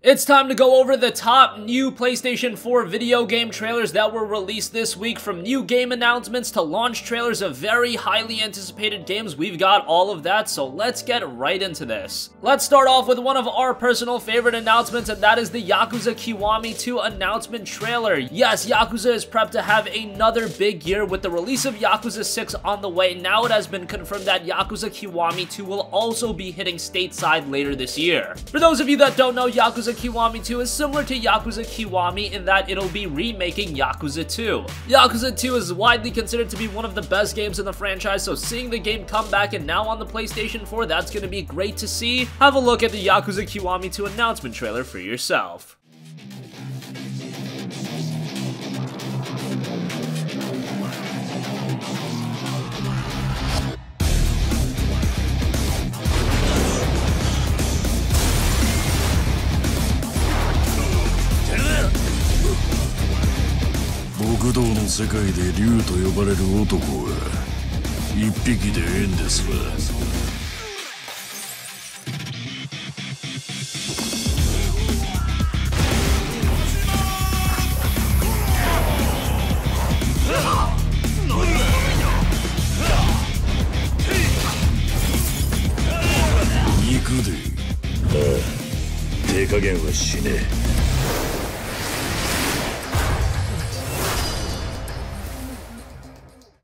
It's time to go over the top new PlayStation 4 video game trailers that were released this week. From new game announcements to launch trailers of very highly anticipated games, we've got all of that, so let's get right into this. Let's start off with one of our personal favorite announcements, and that is the Yakuza Kiwami 2 announcement trailer. Yes, Yakuza is prepped to have another big year with the release of Yakuza 6 on the way. Now it has been confirmed that Yakuza Kiwami 2 will also be hitting stateside later this year. For those of you that don't know, Yakuza Kiwami 2 is similar to Yakuza Kiwami in that it'll be remaking Yakuza 2. Yakuza 2 is widely considered to be one of the best games in the franchise, so seeing the game come back and now on the PlayStation 4, that's gonna be great to see. Have a look at the Yakuza Kiwami 2 announcement trailer for yourself.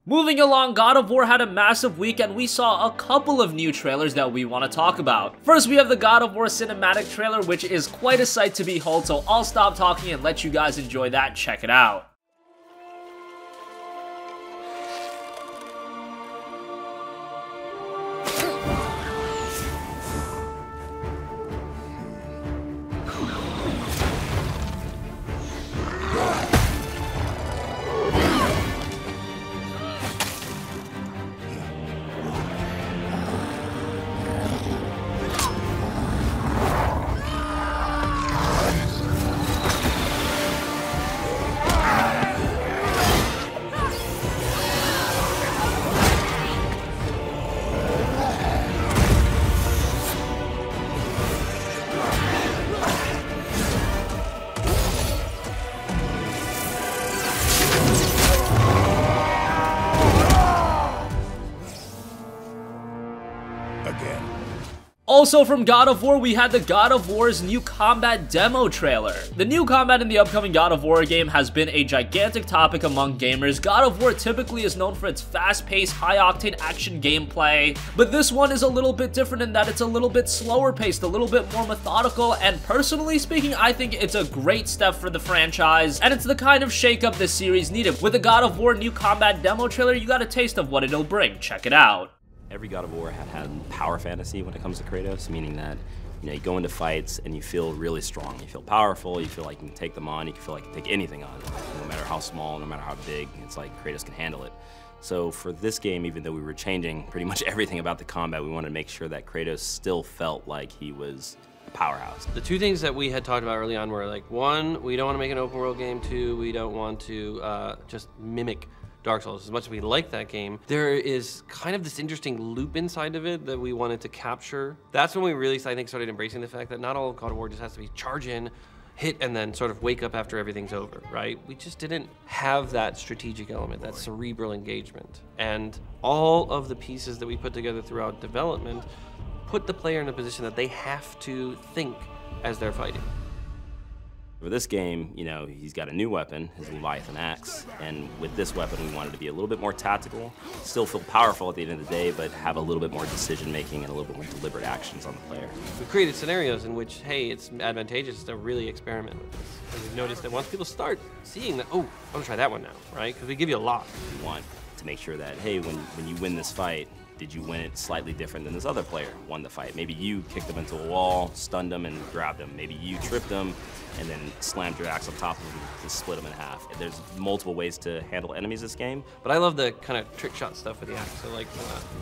Moving along, God of War had a massive week and we saw a couple of new trailers that we want to talk about. First, we have the God of War cinematic trailer, which is quite a sight to behold, so I'll stop talking and let you guys enjoy that. Check it out. Also from God of War, we had the God of War's new combat demo trailer. The new combat in the upcoming God of War game has been a gigantic topic among gamers. God of War typically is known for its fast-paced, high-octane action gameplay, but this one is a little bit different in that it's a little bit slower paced, a little bit more methodical, and personally speaking, I think it's a great step for the franchise, and it's the kind of shakeup this series needed. With the God of War new combat demo trailer, you got a taste of what it'll bring. Check it out. Every God of War had power fantasy when it comes to Kratos, meaning that you go into fights and you feel really strong. You feel powerful, you feel like you can take them on, you feel like you can take anything on, no matter how small, no matter how big, it's like Kratos can handle it. So for this game, even though we were changing pretty much everything about the combat, we wanted to make sure that Kratos still felt like he was a powerhouse. The two things that we had talked about early on were like, one, we don't want to make an open world game, two, we don't want to just mimic Dark Souls. As much as we like that game, there is kind of this interesting loop inside of it that we wanted to capture. That's when we really, I think, started embracing the fact that not all of God of War just has to be charge in, hit, and then sort of wake up after everything's over, right? We just didn't have that strategic element, that cerebral engagement. And all of the pieces that we put together throughout development put the player in a position that they have to think as they're fighting. For this game, he's got a new weapon, his Leviathan axe, and with this weapon we wanted to be a little bit more tactical, still feel powerful at the end of the day, but have a little bit more decision-making and a little bit more deliberate actions on the player. We've created scenarios in which, hey, it's advantageous to really experiment with this. And we've noticed that once people start seeing that, oh, I'm gonna try that one now, right? Because we give you a lot. We want to make sure that, hey, when you win this fight, did you win it slightly different than this other player won the fight? Maybe you kicked them into a wall, stunned them, and grabbed them. Maybe you tripped them and then slammed your axe on top of them to split them in half. There's multiple ways to handle enemies this game. But I love the kind of trick shot stuff with the axe. So like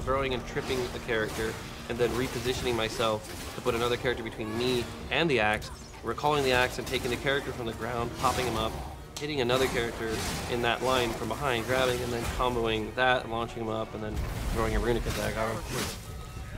throwing and tripping the character and then repositioning myself to put another character between me and the axe, recalling the axe and taking the character from the ground, popping him up, hitting another character in that line from behind, grabbing and then comboing that, launching him up, and then throwing a runic attack on him.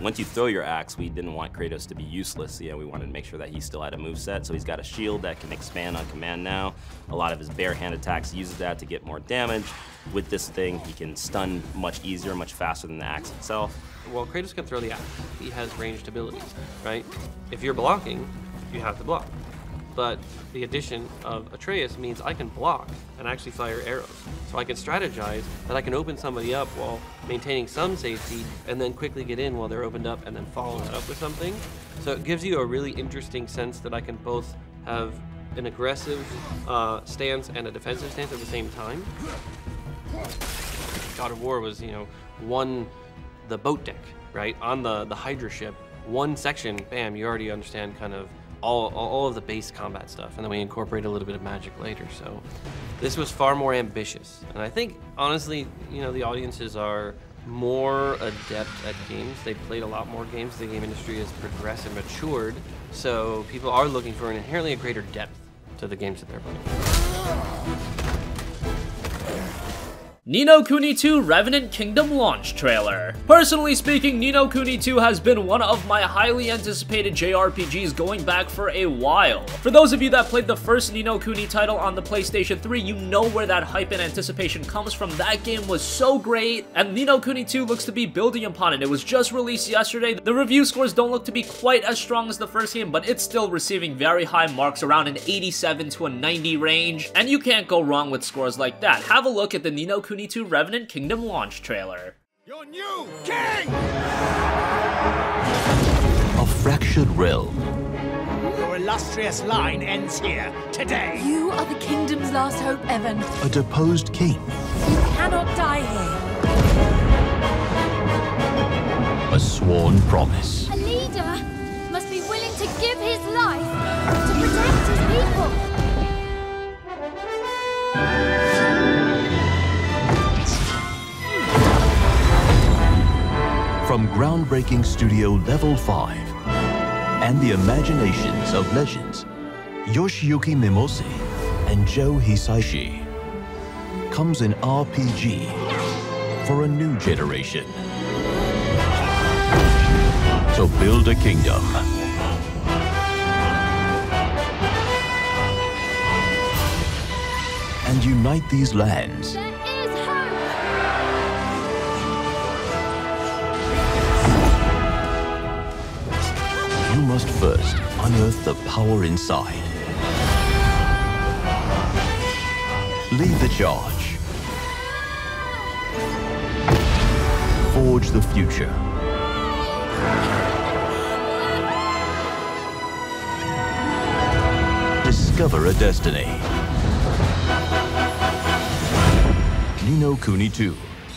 Once you throw your axe, we didn't want Kratos to be useless. You know, we wanted to make sure that he still had a moveset. So he's got a shield that can expand on command now. A lot of his bare hand attacks, he uses that to get more damage. With this thing, he can stun much easier, much faster than the axe itself. Well, Kratos can throw the axe. He has ranged abilities, right? If you're blocking, you have to block. But the addition of Atreus means I can block and actually fire arrows. So I can strategize that I can open somebody up while maintaining some safety and then quickly get in while they're opened up and then follow that up with something. So it gives you a really interesting sense that I can both have an aggressive stance and a defensive stance at the same time. God of War was, the boat deck, right? On the Hydra ship, one section, bam, you already understand kind of all of the base combat stuff, and then we incorporate a little bit of magic later. So this was far more ambitious, and I think honestly, the audiences are more adept at games. They've played a lot more games. The game industry has progressed and matured, so people are looking for inherently a greater depth to the games that they're playing. Ni no Kuni 2 Revenant Kingdom launch trailer. Personally speaking, Ni no Kuni 2 has been one of my highly anticipated JRPGs going back for a while. For those of you that played the first Ni no Kuni title on the PlayStation 3, you know where that hype and anticipation comes from. That game was so great, and Ni no Kuni 2 looks to be building upon it. It was just released yesterday. The review scores don't look to be quite as strong as the first game, but it's still receiving very high marks, around an 87 to a 90 range, and you can't go wrong with scores like that. Have a look at the Ni no Kuni 2 Revenant Kingdom launch trailer. Your new king! A fractured realm. Your illustrious line ends here, today. You are the kingdom's last hope, Evan. A deposed king. You cannot die here. A sworn promise. A leader must be willing to give his life to protect his people. From groundbreaking Studio Level 5 and the imaginations of legends Yoshiyuki Mimose and Joe Hisaishi comes an RPG for a new generation. So build a kingdom and unite these lands. You must first unearth the power inside. Lead the charge. Forge the future. Discover a destiny. Ni no Kuni 2,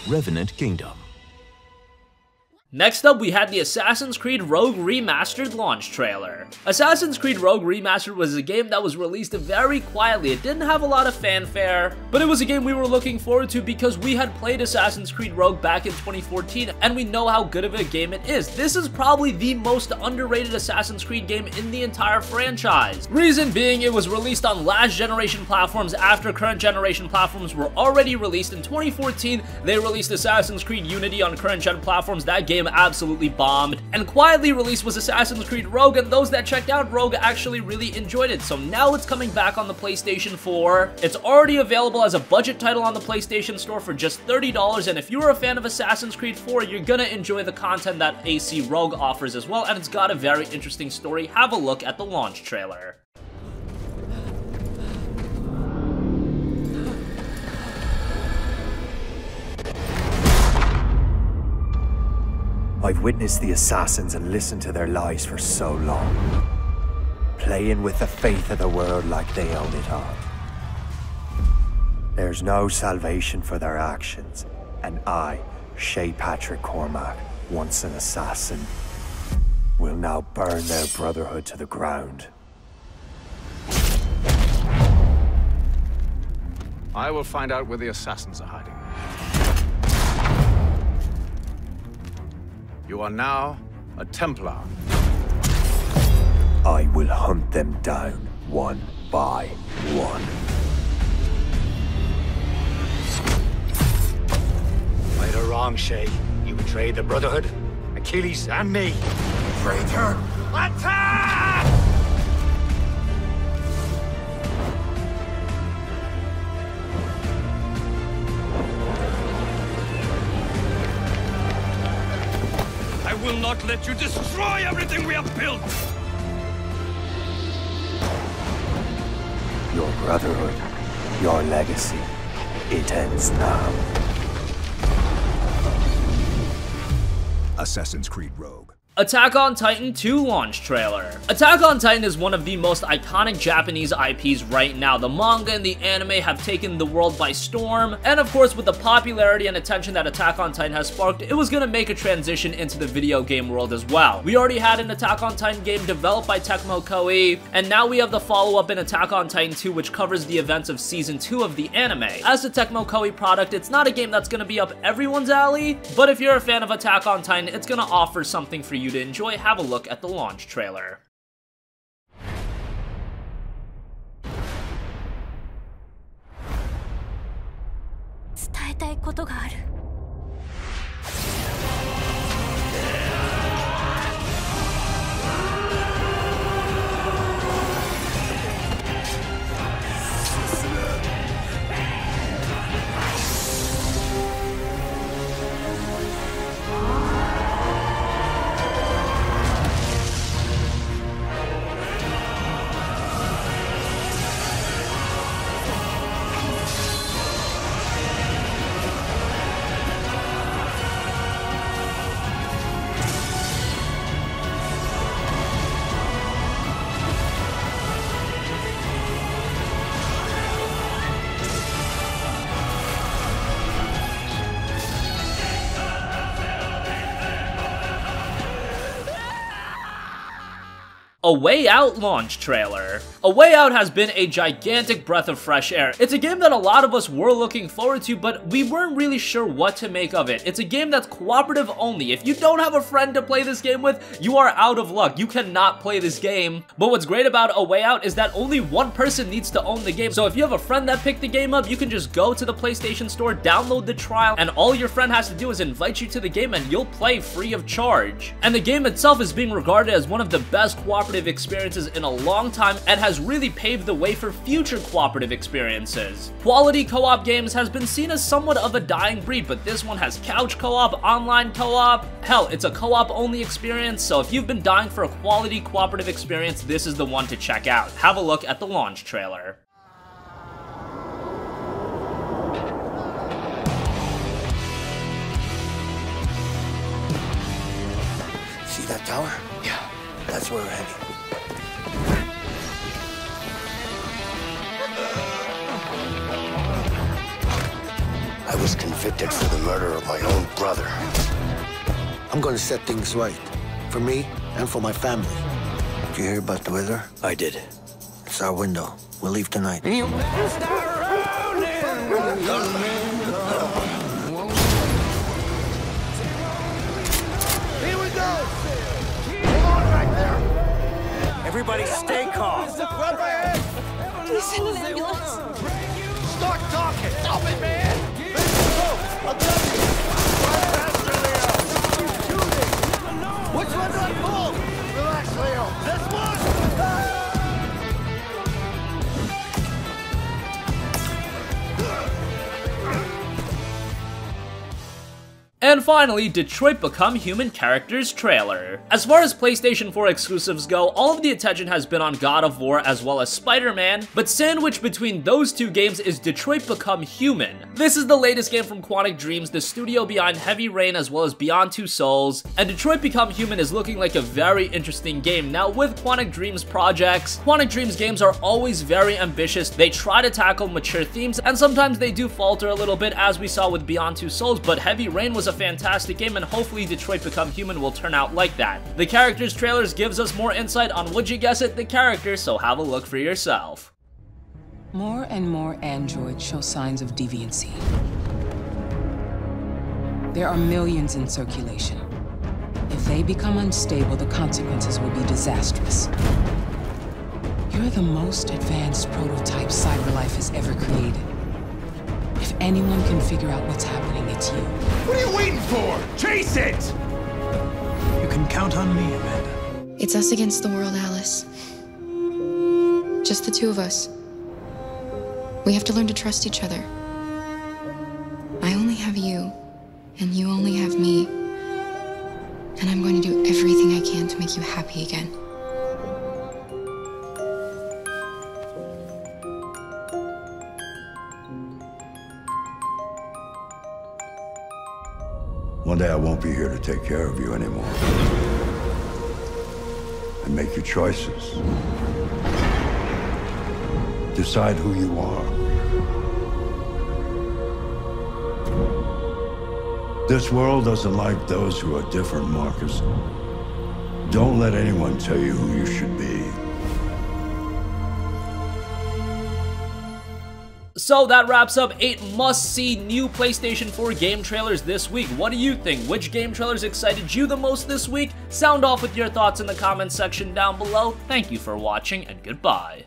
Revenant Kingdom. Next up, we had the Assassin's Creed Rogue Remastered launch trailer. Assassin's Creed Rogue Remastered was a game that was released very quietly. It didn't have a lot of fanfare, but it was a game we were looking forward to because we had played Assassin's Creed Rogue back in 2014, and we know how good of a game it is. This is probably the most underrated Assassin's Creed game in the entire franchise. Reason being, it was released on last generation platforms after current generation platforms were already released. In 2014, they released Assassin's Creed Unity on current gen platforms. That game absolutely bombed, and quietly released was Assassin's Creed Rogue, and those that checked out Rogue actually really enjoyed it. So now it's coming back on the PlayStation 4. It's already available as a budget title on the PlayStation Store for just $30, and if you're a fan of Assassin's Creed 4, you're gonna enjoy the content that AC Rogue offers as well, and it's got a very interesting story. Have a look at the launch trailer. I've witnessed the assassins and listened to their lies for so long. Playing with the fate of the world like they own it all. There's no salvation for their actions, and I, Shay Patrick Cormac, once an assassin, will now burn their brotherhood to the ground. I will find out where the assassins are hiding. You are now a Templar. I will hunt them down, one by one. Right or wrong, Shay, you betrayed the Brotherhood and Achilles and me. Traitor, attack! I will not let you destroy everything we have built! Your brotherhood, your legacy, it ends now. Assassin's Creed Rogue. Attack on Titan 2 launch trailer. Attack on Titan is one of the most iconic Japanese IPs right now. The manga and the anime have taken the world by storm, and of course with the popularity and attention that Attack on Titan has sparked, it was gonna make a transition into the video game world as well. We already had an Attack on Titan game developed by Tecmo Koei, and now we have the follow-up in Attack on Titan 2, which covers the events of Season 2 of the anime. As a Tecmo Koei product, it's not a game that's gonna be up everyone's alley, but if you're a fan of Attack on Titan, it's gonna offer something for you to enjoy. Have a look at the launch trailer. A Way Out launch trailer. A Way Out has been a gigantic breath of fresh air. It's a game that a lot of us were looking forward to, but we weren't really sure what to make of it. It's a game that's cooperative only. If you don't have a friend to play this game with, you are out of luck. You cannot play this game. But what's great about A Way Out is that only one person needs to own the game. So if you have a friend that picked the game up, you can just go to the PlayStation Store, download the trial, and all your friend has to do is invite you to the game and you'll play free of charge. And the game itself is being regarded as one of the best cooperative experiences in a long time and has really paved the way for future cooperative experiences. Quality co-op games has been seen as somewhat of a dying breed, but this one has couch co-op, online co-op, hell, it's a co-op only experience, so if you've been dying for a quality cooperative experience, this is the one to check out. Have a look at the launch trailer. See that tower? Yeah, that's where we're heading. I was convicted for the murder of my own brother. I'm gonna set things right. For me and for my family. Did you hear about the weather? I did. It's our window. We'll leave tonight. You better start rolling. Here we go! Hold on right there! Everybody stay calm. Right ahead! Please send an ambulance. Start talking! Stop it, man! I'll tell you! Which one do I pull? Relax, Leo. This one! And finally, Detroit Become Human characters trailer. As far as PlayStation 4 exclusives go, all of the attention has been on God of War as well as Spider-Man, but sandwiched between those two games is Detroit Become Human. This is the latest game from Quantic Dreams, the studio behind Heavy Rain as well as Beyond Two Souls, and Detroit Become Human is looking like a very interesting game. Now with Quantic Dreams projects, Quantic Dreams games are always very ambitious. They try to tackle mature themes, and sometimes they do falter a little bit, as we saw with Beyond Two Souls, but Heavy Rain was a fantastic game, and hopefully Detroit Become Human will turn out like that. The characters trailers gives us more insight on, would you guess it, the characters, so have a look for yourself. More and more androids show signs of deviancy. There are millions in circulation. If they become unstable, the consequences will be disastrous. You're the most advanced prototype CyberLife has ever created. If anyone can figure out what's happening, it's you. What are you waiting for? Chase it! can count on me, Amanda. It's us against the world, Alice. Just the two of us. We have to learn to trust each other. I only have you, and you only have me. And I'm going to do everything I can to make you happy again. One day I won't be here to take care of you anymore. And make your choices. Decide who you are. This world doesn't like those who are different, Marcus. Don't let anyone tell you who you should be. So that wraps up 8 must-see new PlayStation 4 game trailers this week. What do you think? Which game trailers excited you the most this week? Sound off with your thoughts in the comments section down below. Thank you for watching, and goodbye.